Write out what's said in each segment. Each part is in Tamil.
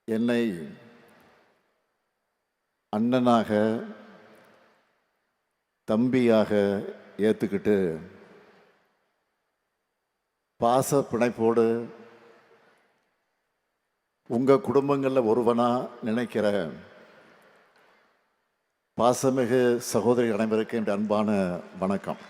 என்னை அண்ணனாக தம்பியாக ஏற்றுக்கிட்டு பாச பிணைப்போடு உங்கள் குடும்பங்களில் ஒருவனாக நினைக்கிற பாசமிகு சகோதரி அனைவருக்கு என்ற அன்பான வணக்கம்.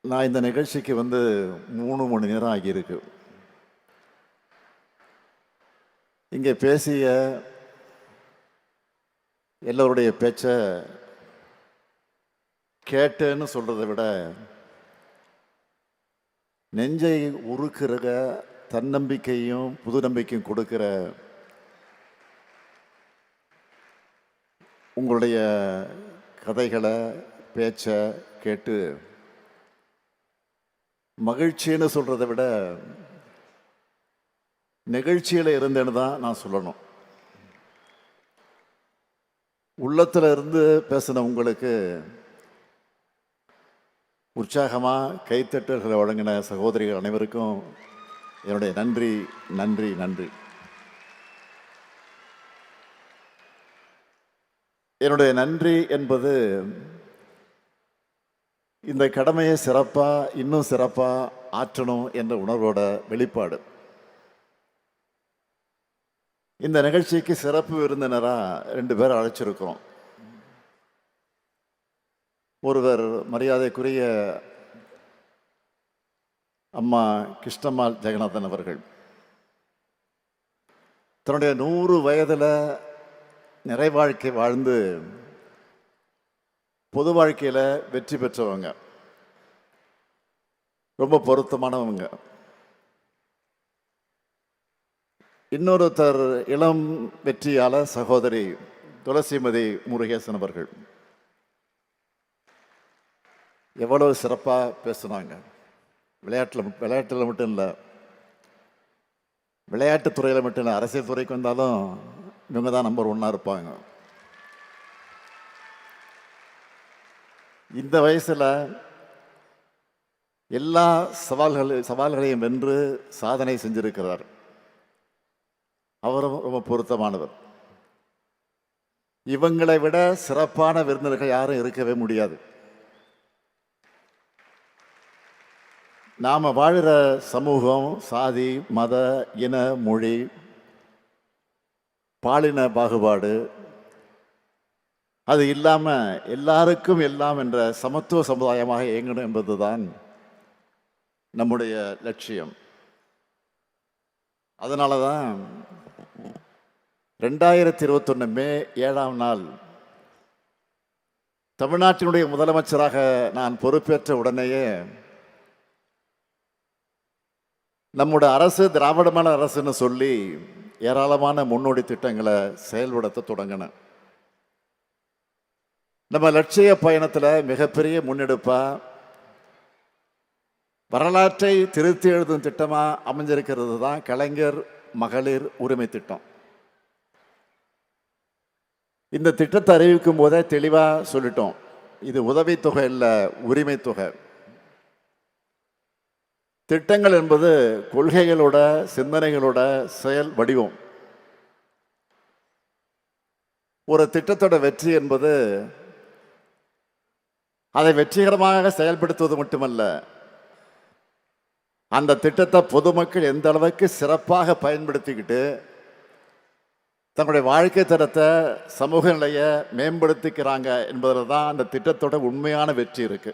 நான் இந்த நிகழ்ச்சிக்கு 3 மணி நேரம் ஆகியிருக்கு. இங்கே பேசிய எல்லோருடைய பேச்சை கேட்டேன்னு சொல்கிறத விட நெஞ்சை உருக்குற தன்னம்பிக்கையும் புது நம்பிக்கையும் கொடுக்கிற உங்களுடைய கதைகளை பேச்சை கேட்டு மகிழ்ச்சின்னு சொல்கிறத விட நிகழ்ச்சியில் இருந்தேன்னு தான் நான் சொல்லணும். உள்ளத்தில் இருந்து பேசின உங்களுக்கு உற்சாகமாக கைத்தட்டல்களை வழங்கின சகோதரிகள் அனைவருக்கும் என்னுடைய நன்றி நன்றி நன்றி. என்னுடைய நன்றி என்பது இந்த கடமையை இன்னும் சிறப்பாக ஆற்றணும் என்ற உணர்வோட வெளிப்பாடு. இந்த நிகழ்ச்சிக்கு சிறப்பு விருந்தினராக 2 பேர் அழைச்சிருக்கிறோம். ஒருவர் மரியாதைக்குரிய அம்மா கிருஷ்ணம்மாள் ஜெகநாதன் அவர்கள். தன்னுடைய 100 வயதில் நிறை வாழ்க்கை வாழ்ந்து பொது வாழ்க்கையில் வெற்றி பெற்றவங்க, ரொம்ப பொருத்தமானவங்க. இன்னொருத்தர் இளம் வெற்றியாளர் சகோதரி துளசிமதி முருகேசன் அவர்கள். எவ்வளவு சிறப்பாக பேசுனாங்க. விளையாட்டில் மட்டும் இல்லை, விளையாட்டுத்துறையில் மட்டும் இல்லை, அரசியல் துறைக்கு வந்தாலும் இவங்க தான் நம்பர் 1 இருப்பாங்க. இந்த வயசில் எல்லா சவால்களையும் வென்று சாதனை செஞ்சிருக்கிறார். அவரும் ரொம்ப பொருத்தமானவர். இவங்களை விட சிறப்பான விருந்தினர்கள் யாரும் இருக்கவே முடியாது. நாம் வாழ்கிற சமூகம், சாதி, மத, இன, மொழி, பாலின பாகுபாடு அது இல்லாமல் எல்லாருக்கும் எல்லாம் என்ற சமத்துவ சமுதாயமாக இயங்கணும் என்பதுதான் நம்முடைய லட்சியம். அதனால தான் 2021 மே 7ஆம் நாள் தமிழ்நாட்டினுடைய முதலமைச்சராக நான் பொறுப்பேற்ற உடனேயே நம்முடைய அரசு திராவிட மாடல் அரசுன்னு சொல்லி ஏராளமான முன்னோடி திட்டங்களை செயல்படுத்த தொடங்கினேன். நம்ம லட்சிய பயணத்தில் மிகப்பெரிய முன்னெடுப்பாக வரலாற்றை திருத்தி எழுதும் திட்டமாக அமைஞ்சிருக்கிறது தான் கலைஞர் மகளிர் உரிமை திட்டம். இந்த திட்டத்தை அறிவிக்கும் போதே தெளிவாக சொல்லிட்டோம், இது உதவித்தொகை இல்லை, உரிமை தொகை. திட்டங்கள் என்பது கொள்கைகளோட சிந்தனைகளோட செயல் வடிவம். ஒரு திட்டத்தோட வெற்றி என்பது அதை வெற்றிகரமாக செயல்படுத்துவது மட்டுமல்ல, அந்த திட்டத்தை பொதுமக்கள் எந்த அளவுக்கு சிறப்பாக பயன்படுத்திக்கிட்டு தங்களுடைய வாழ்க்கை தரத்தை சமூக நிலையை மேம்படுத்திக்கிறாங்க என்பதில் தான் அந்த திட்டத்தோட உண்மையான வெற்றி இருக்கு.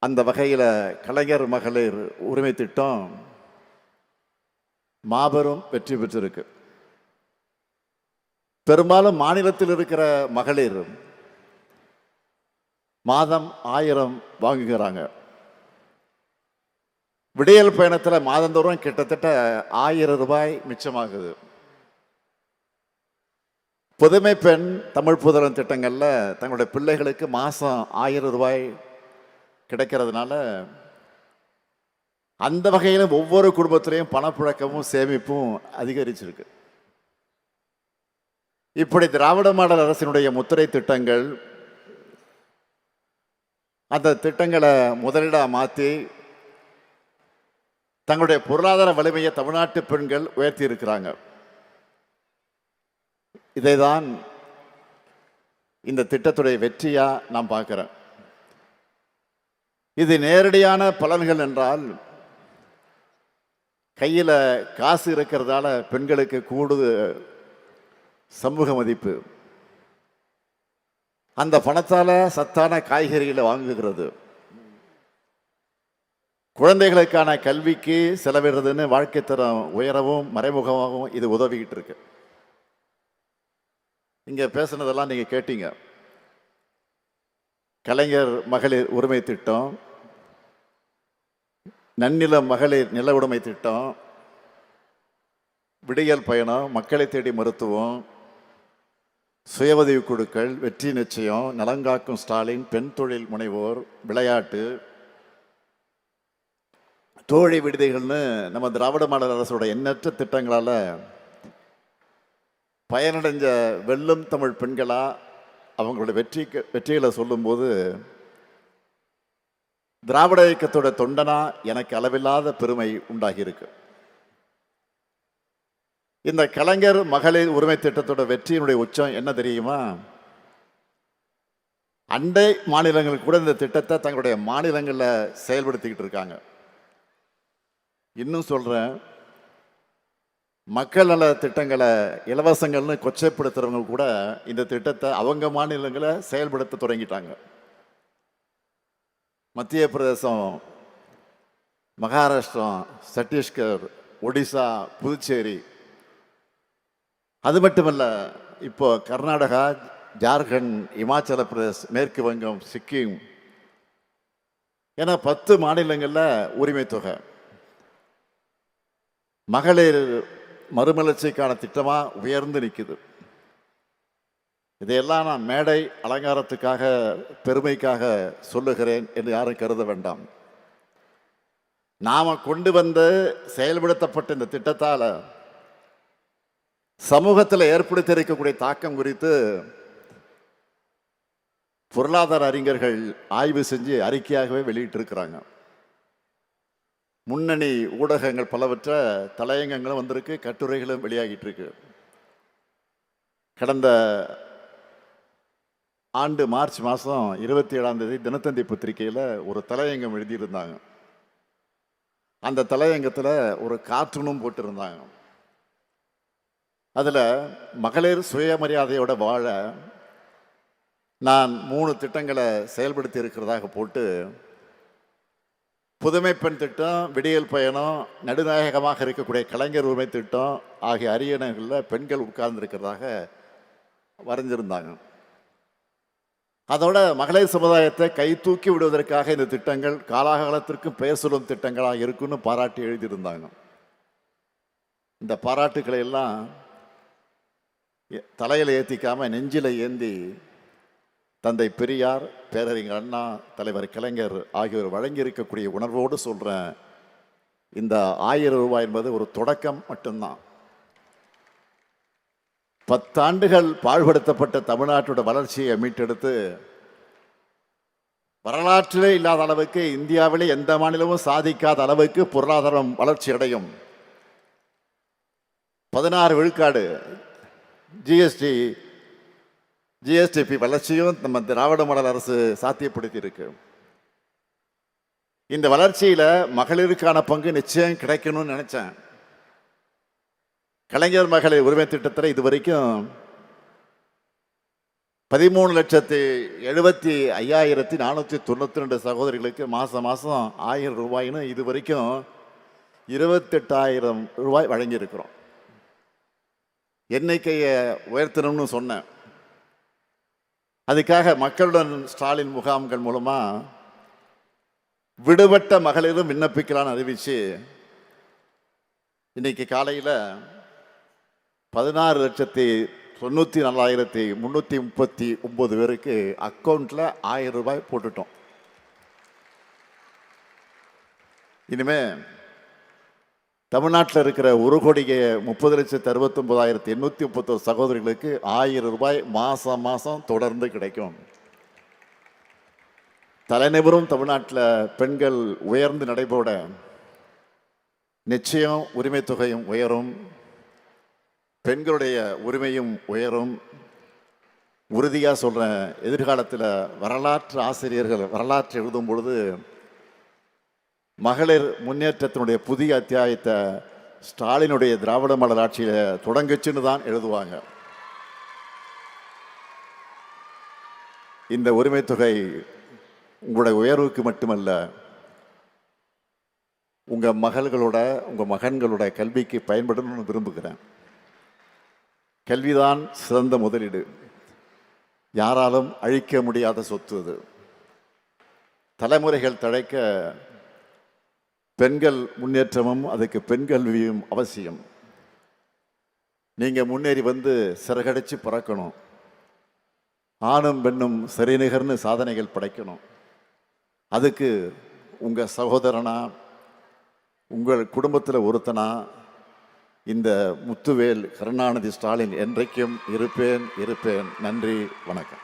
அந்த வகையில் கலைஞர் மகளிர் உரிமை திட்டம் மாபெரும் வெற்றி பெற்றிருக்கு. பெரும்பாலும் மாநிலத்தில் இருக்கிற மகளிர் மாதம் 1000 வாங்குகிறாங்க. விடியல் பயணத்தில் மாதந்தோறும் கிட்டத்தட்ட 1000 ரூபாய் மிச்சமாகுது. புதுமை பெண் தமிழ் புதல்வன் திட்டங்களில் தங்களுடைய பிள்ளைகளுக்கு மாதம் 1000 ரூபாய் கிடைக்கிறதுனால அந்த வகையில் ஒவ்வொரு குடும்பத்திலையும் பணப்புழக்கமும் சேமிப்பும் அதிகரிச்சிருக்கு. இப்படி திராவிட மாடல் அரசினுடைய முத்திரை திட்டங்கள் அந்த திட்டங்களை முதலீடாக மாற்றி தங்களுடைய பொருளாதார வலிமையை தமிழ்நாட்டு பெண்கள் உயர்த்தி இருக்கிறாங்க. இதை தான் இந்த திட்டத்துடைய வெற்றியா நான் பார்க்கிறேன். இது நேரடியான பலன்கள் என்றால், கையில் காசு இருக்கிறதால பெண்களுக்கு கூடுதல் சமூக மதிப்பு, அந்த பணத்தால் சத்தான காய்கறிகளை வாங்குகிறது, குழந்தைகளுக்கான கல்விக்கு செலவிடுறதுன்னு வாழ்க்கை தரம் உயரவும் மறைமுகமாகவும் இது உதவிக்கிட்டு இருக்கு. இங்கே பேசுனதெல்லாம் நீங்கள் கேட்டீங்க. கலைஞர் மகளிர் உரிமை திட்டம், நன்னில மகளிர் நில உடைமை திட்டம், விடியல் பயணம், மக்களை தேடி மருத்துவம், சுய உதவி குழுக்கள், வெற்றி நிச்சயம், நலங்காக்கும் ஸ்டாலின், பெண் தொழில் முனைவோர், விளையாட்டு, தோழி விடுதிகள்னு நம்ம திராவிட மாடல் அரசோட எண்ணற்ற திட்டங்களால் பயனடைஞ்ச வெல்லும் தமிழ் பெண்களா அவங்களோட வெற்றிகளை சொல்லும்போது, திராவிட இயக்கத்தோட தொண்டனா எனக்கு அளவில்லாத பெருமை உண்டாகியிருக்கு. இந்த கலைஞர் மகளிர் உரிமை திட்டத்தோட வெற்றியினுடைய உச்சம் என்ன தெரியுமா? அண்டை மாநிலங்கள் கூட இந்த திட்டத்தை தங்களுடைய மாநிலங்களில் செயல்படுத்திக்கிட்டு இருக்காங்க. இன்னும் சொல்கிறேன், மக்கள் நல திட்டங்களை இலவசங்கள்னு கொச்சைப்படுத்துகிறவங்க கூட இந்த திட்டத்தை அவங்க மாநிலங்களை செயல்படுத்த தொடங்கிட்டாங்க. மத்திய பிரதேசம், மகாராஷ்டிரம், சத்தீஸ்கர், ஒடிசா, புதுச்சேரி, அது மட்டுமல்ல, இப்போ கர்நாடகா, ஜார்க்கண்ட், இமாச்சல பிரதேஷ், மேற்கு வங்கம், சிக்கிம் என 10 மாநிலங்களில் உரிமை தொகை. மகளிர் மறுமலர்ச்சிக்கான திட்டமாக உயர்ந்து நிற்குது. இதையெல்லாம் நான் மேடை அலங்காரத்துக்காக, பெருமைக்காக சொல்லுகிறேன் என்று யாரும் கருத வேண்டாம். நாம் கொண்டு வந்து செயல்படுத்தப்பட்ட இந்த திட்டத்தால் சமூகத்தில் ஏற்படுத்தியிருக்கக்கூடிய தாக்கம் குறித்து பொருளாதார அறிஞர்கள் ஆய்வு செஞ்சு அறிக்கையாகவே வெளியிட்டிருக்கிறாங்க. முன்னணி ஊடகங்கள் பலவற்ற தலையங்கங்களும் வந்திருக்கு, கட்டுரைகளும் வெளியாகிட்டு இருக்கு. கடந்த ஆண்டு மார்ச் மாதம் 27ஆம் தேதி தினத்தந்தி பத்திரிகையில் ஒரு தலையங்கம் எழுதியிருந்தாங்க. அந்த தலையங்கத்தில் ஒரு கார்ட்டூனும் போட்டிருந்தாங்க. அதில் மகளிர் சுயமரியாதையோட வாழ நான் 3 திட்டங்களை செயல்படுத்தி இருக்கிறதாக போட்டு, புதுமை பெண் திட்டம், விடியல் பயணம், நடுநாயகமாக இருக்கக்கூடிய கலைஞர் உரிமை திட்டம் ஆகிய அரியணைகளில் பெண்கள் உட்கார்ந்துருக்கிறதாக வரைஞ்சிருந்தாங்க. அதோட மகளிர் சமுதாயத்தை கை தூக்கி விடுவதற்காக இந்த திட்டங்கள் காலாகாலத்திற்கும் பெயர் சொல்லும் திட்டங்களாக இருக்குன்னு பாராட்டி எழுதியிருந்தாங்க. இந்த பாராட்டுக்களை எல்லாம் தலையில் ஏற்றிக்காம நெஞ்சில் ஏந்தி தந்தை பெரியார், பேரறிஞர் அண்ணா, தலைவர் கலைஞர் ஆகியோர் வழங்கியிருக்கக்கூடிய உணர்வோடு சொல்கிறேன், இந்த 1000 ரூபாய் என்பது ஒரு தொடக்கம் மட்டும்தான். 10 ஆண்டுகள் பாழ்படுத்தப்பட்ட தமிழ்நாட்டோட வளர்ச்சியை மீட்டெடுத்து வரலாற்றிலே இல்லாத அளவுக்கு, இந்தியாவிலே எந்த மாநிலமும் சாதிக்காத அளவுக்கு பொருளாதாரம் வளர்ச்சி அடையும். 16 விழுக்காடு ஜிஎஸ்டிபி வளர்ச்சியும் நம்ம திராவிட மாடல் அரசு சாத்தியப்படுத்தி இருக்கு. இந்த வளர்ச்சியில் மகளிருக்கான பங்கு நிச்சயம் கிடைக்கணும்னு நினைச்சேன். கலைஞர் மகளிர் உரிமை திட்டத்தில் இதுவரைக்கும் 13,75,492 சகோதரிகளுக்கு மாதம் 1000 ரூபாய்னு இதுவரைக்கும் 28,000 ரூபாய் வழங்கியிருக்கிறோம். எண்ணிக்கையை உயர்த்தணும்னு சொன்னேன். அதுக்காக மக்களுடன் ஸ்டாலின் முகாம்கள் மூலமாக விடுபட்ட மகளிரும் விண்ணப்பிக்கலான்னு அறிவிச்சு இன்னைக்கு காலையில் 16,94,339 பேருக்கு அக்கௌண்ட்டில் 1000 ரூபாய் போட்டுட்டோம். இனிமே தமிழ்நாட்டில் இருக்கிற 1,30,69,831 சகோதரிகளுக்கு 1000 ரூபாய் மாதம் தொடர்ந்து கிடைக்கும். தலைநிபரும் தமிழ்நாட்டில் பெண்கள் உயர்ந்து நடைபோட நிச்சயம் உரிமை தொகையும் உயரும், பெண்களுடைய உரிமையும் உயரும். உறுதியாக சொல்கிறேன், எதிர்காலத்தில் வரலாற்று ஆசிரியர்கள் வரலாற்று எழுதும் பொழுது மகளிர் முன்னேற்றத்தினுடைய புதிய அத்தியாயத்தை ஸ்டாலினுடைய திராவிட மாடல் ஆட்சியில் தொடங்குச்சுன்னு தான் எழுதுவாங்க. இந்த உரிமை தொகை உங்களுடைய உயர்வுக்கு மட்டுமல்ல, உங்கள் மகள்களோட உங்கள் மகன்களோட கல்விக்கு பயன்படணும்னு விரும்புகிறேன். கல்விதான் சிறந்த முதலீடு, யாராலும் அழிக்க முடியாத சொத்து. அது தலைமுறைகள் தழைக்க பெண்கள் முன்னேற்றமும் அதுக்கு பெண் கல்வியும் அவசியம். நீங்கள் முன்னேறி வந்து சிறகடிச்சு பறக்கணும், ஆணும் பெண்ணும் சரிநிகர்னு சாதனைகள் படைக்கணும். அதுக்கு உங்கள் சகோதரனா, உங்கள் குடும்பத்தில் ஒருத்தனா இந்த முத்துவேல் கருணாநிதி ஸ்டாலின் என்றைக்கும் இருப்பேன். நன்றி, வணக்கம்.